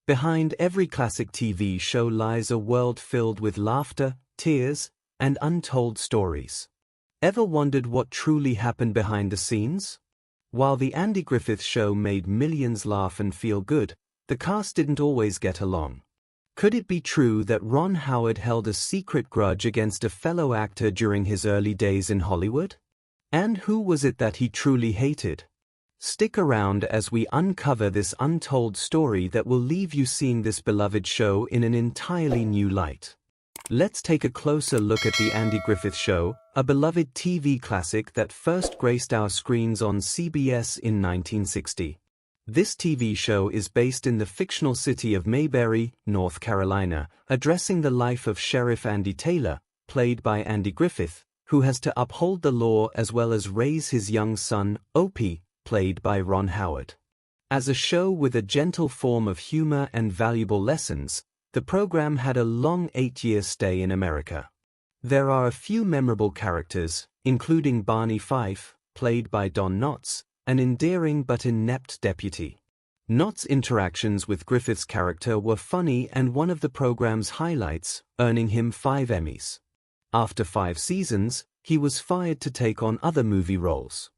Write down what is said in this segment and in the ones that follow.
Behind every classic TV show lies a world filled with laughter, tears, and untold stories. Ever wondered what truly happened behind the scenes? While The Andy Griffith Show made millions laugh and feel good, the cast didn't always get along. Could it be true that Ron Howard held a secret grudge against a fellow actor during his early days in Hollywood? And who was it that he truly hated? Stick around as we uncover this untold story that will leave you seeing this beloved show in an entirely new light. Let's take a closer look at The Andy Griffith Show, a beloved TV classic that first graced our screens on CBS in 1960. This TV show is based in the fictional city of Mayberry, North Carolina, addressing the life of Sheriff Andy Taylor, played by Andy Griffith, who has to uphold the law as well as raise his young son, Opie, played by Ron Howard. As a show with a gentle form of humor and valuable lessons, the program had a long 8-year stay in America. There are a few memorable characters, including Barney Fife, played by Don Knotts, an endearing but inept deputy. Knotts' interactions with Griffith's character were funny and one of the program's highlights, earning him 5 Emmys. After 5 seasons, he was fired to take on other movie roles.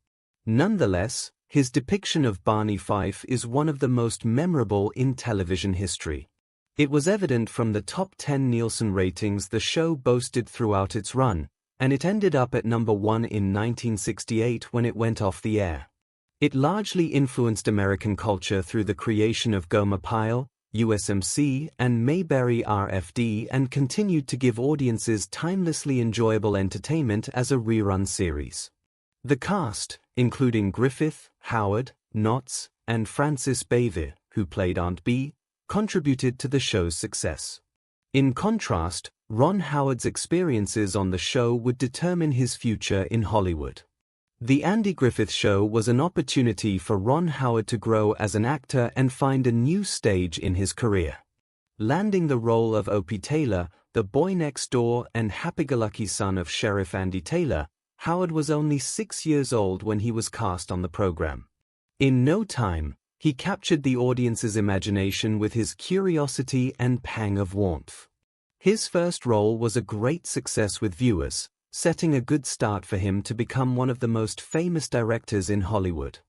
Nonetheless, his depiction of Barney Fife is one of the most memorable in television history. It was evident from the top 10 Nielsen ratings the show boasted throughout its run, and it ended up at number 1 in 1968 when it went off the air. It largely influenced American culture through the creation of Gomer Pyle, USMC, and Mayberry RFD, and continued to give audiences timelessly enjoyable entertainment as a rerun series. The cast, including Griffith, Howard, Knotts, and Frances Bevere, who played Aunt Bee, contributed to the show's success. In contrast, Ron Howard's experiences on the show would determine his future in Hollywood. The Andy Griffith Show was an opportunity for Ron Howard to grow as an actor and find a new stage in his career. Landing the role of Opie Taylor, the boy next door and happy-go-lucky son of Sheriff Andy Taylor, Howard was only 6 years old when he was cast on the program. In no time, he captured the audience's imagination with his curiosity and pang of warmth. His first role was a great success with viewers, setting a good start for him to become one of the most famous directors in Hollywood.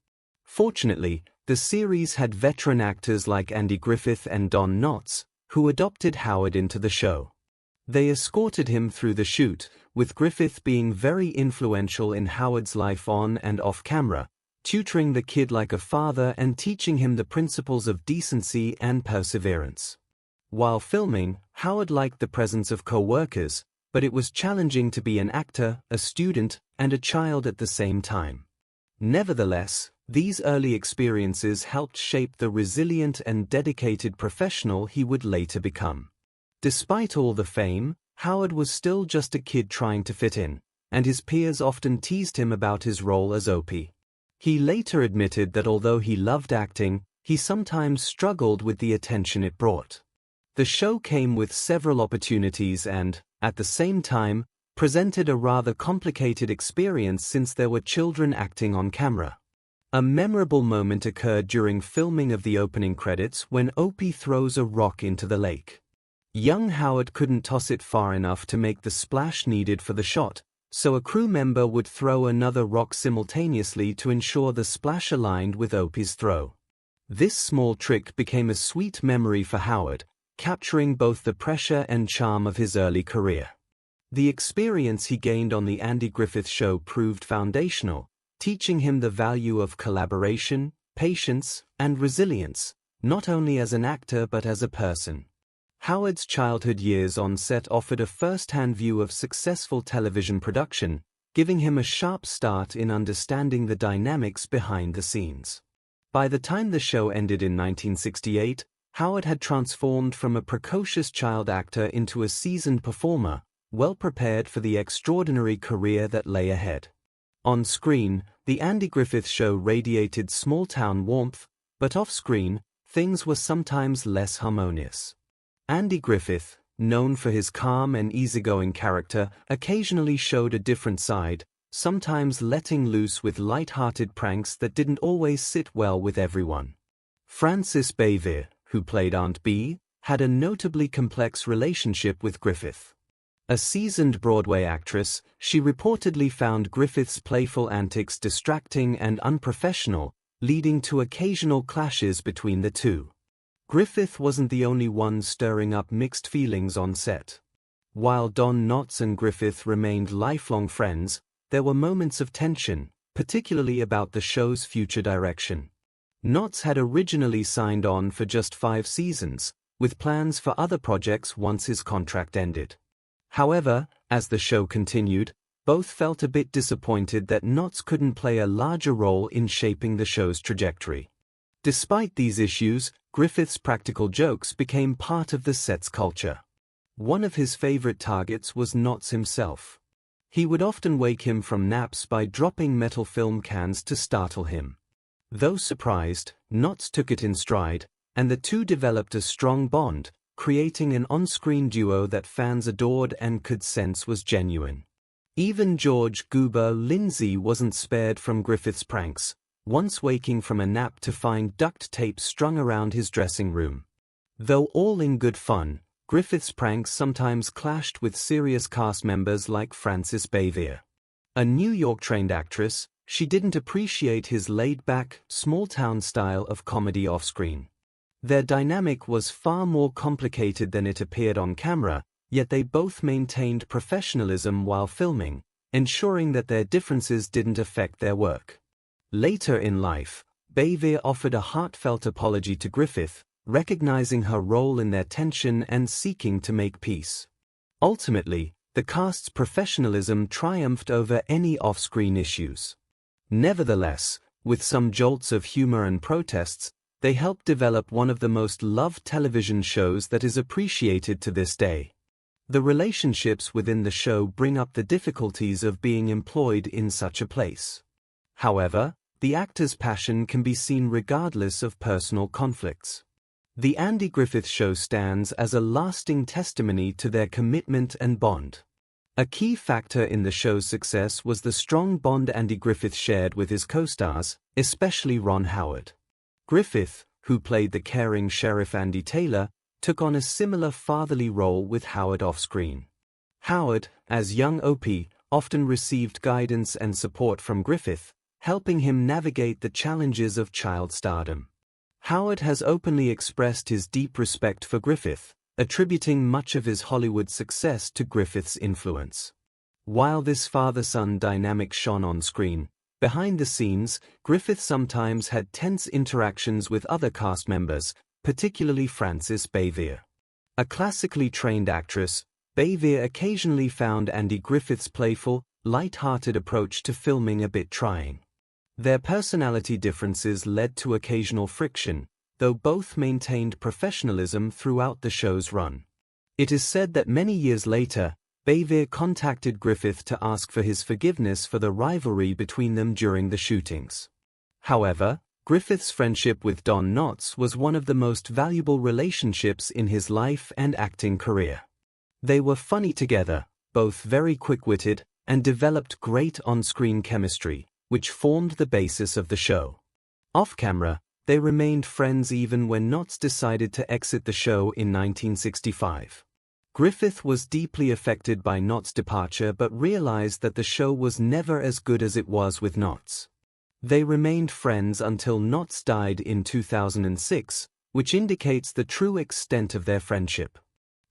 Fortunately, the series had veteran actors like Andy Griffith and Don Knotts, who adopted Howard into the show. They escorted him through the shoot, with Griffith being very influential in Howard's life on and off camera, tutoring the kid like a father and teaching him the principles of decency and perseverance. While filming, Howard liked the presence of co-workers, but it was challenging to be an actor, a student, and a child at the same time. Nevertheless, these early experiences helped shape the resilient and dedicated professional he would later become. Despite all the fame, Howard was still just a kid trying to fit in, and his peers often teased him about his role as Opie. He later admitted that although he loved acting, he sometimes struggled with the attention it brought. The show came with several opportunities and, at the same time, presented a rather complicated experience since there were children acting on camera. A memorable moment occurred during filming of the opening credits when Opie throws a rock into the lake. Young Howard couldn't toss it far enough to make the splash needed for the shot, so a crew member would throw another rock simultaneously to ensure the splash aligned with Opie's throw. This small trick became a sweet memory for Howard, capturing both the pressure and charm of his early career. The experience he gained on The Andy Griffith Show proved foundational, teaching him the value of collaboration, patience, and resilience, not only as an actor but as a person. Howard's childhood years on set offered a first-hand view of successful television production, giving him a sharp start in understanding the dynamics behind the scenes. By the time the show ended in 1968, Howard had transformed from a precocious child actor into a seasoned performer, well prepared for the extraordinary career that lay ahead. On screen, The Andy Griffith Show radiated small-town warmth, but off-screen, things were sometimes less harmonious. Andy Griffith, known for his calm and easygoing character, occasionally showed a different side, sometimes letting loose with light-hearted pranks that didn't always sit well with everyone. Frances Bevere, who played Aunt Bee, had a notably complex relationship with Griffith. A seasoned Broadway actress, she reportedly found Griffith's playful antics distracting and unprofessional, leading to occasional clashes between the two. Griffith wasn't the only one stirring up mixed feelings on set. While Don Knotts and Griffith remained lifelong friends, there were moments of tension, particularly about the show's future direction. Knotts had originally signed on for just 5 seasons, with plans for other projects once his contract ended. However, as the show continued, both felt a bit disappointed that Knotts couldn't play a larger role in shaping the show's trajectory. Despite these issues, Griffith's practical jokes became part of the set's culture. One of his favorite targets was Knotts himself. He would often wake him from naps by dropping metal film cans to startle him. Though surprised, Knotts took it in stride, and the two developed a strong bond, creating an on-screen duo that fans adored and could sense was genuine. Even George "Goober" Lindsay wasn't spared from Griffith's pranks, once waking from a nap to find duct tape strung around his dressing room. Though all in good fun, Griffith's pranks sometimes clashed with serious cast members like Frances Bayvier. A New York-trained actress, she didn't appreciate his laid-back, small-town style of comedy off-screen. Their dynamic was far more complicated than it appeared on camera, yet they both maintained professionalism while filming, ensuring that their differences didn't affect their work. Later in life, Bayvier offered a heartfelt apology to Griffith, recognizing her role in their tension and seeking to make peace. Ultimately, the cast's professionalism triumphed over any off-screen issues. Nevertheless, with some jolts of humor and protests, they helped develop one of the most loved television shows that is appreciated to this day. The relationships within the show bring up the difficulties of being employed in such a place. However, the actor's passion can be seen regardless of personal conflicts. The Andy Griffith Show stands as a lasting testimony to their commitment and bond. A key factor in the show's success was the strong bond Andy Griffith shared with his co-stars, especially Ron Howard. Griffith, who played the caring Sheriff Andy Taylor, took on a similar fatherly role with Howard off-screen. Howard, as young Opie, often received guidance and support from Griffith, helping him navigate the challenges of child stardom. Howard has openly expressed his deep respect for Griffith, attributing much of his Hollywood success to Griffith's influence. While this father-son dynamic shone on screen, behind the scenes, Griffith sometimes had tense interactions with other cast members, particularly Frances Bayvier. A classically trained actress, Bayvier occasionally found Andy Griffith's playful, light-hearted approach to filming a bit trying. Their personality differences led to occasional friction, though both maintained professionalism throughout the show's run. It is said that many years later, Bayvier contacted Griffith to ask for his forgiveness for the rivalry between them during the shootings. However, Griffith's friendship with Don Knotts was one of the most valuable relationships in his life and acting career. They were funny together, both very quick-witted, and developed great on-screen chemistry, which formed the basis of the show. Off-camera, they remained friends even when Knotts decided to exit the show in 1965. Griffith was deeply affected by Knotts' departure but realized that the show was never as good as it was with Knotts. They remained friends until Knotts died in 2006, which indicates the true extent of their friendship.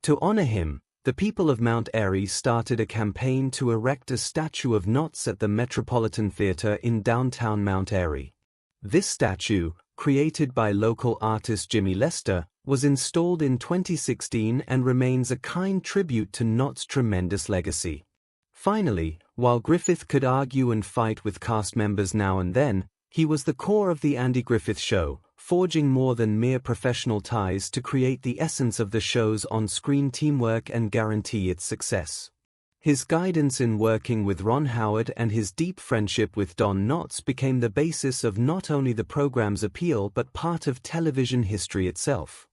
To honor him, the people of Mount Airy started a campaign to erect a statue of Knotts at the Metropolitan Theater in downtown Mount Airy. This statue, created by local artist Jimmy Lester, was installed in 2016 and remains a kind tribute to Knotts' tremendous legacy. Finally, while Griffith could argue and fight with cast members now and then, he was the core of the Andy Griffith Show, forging more than mere professional ties to create the essence of the show's on-screen teamwork and guarantee its success. His guidance in working with Ron Howard and his deep friendship with Don Knotts became the basis of not only the program's appeal but part of television history itself.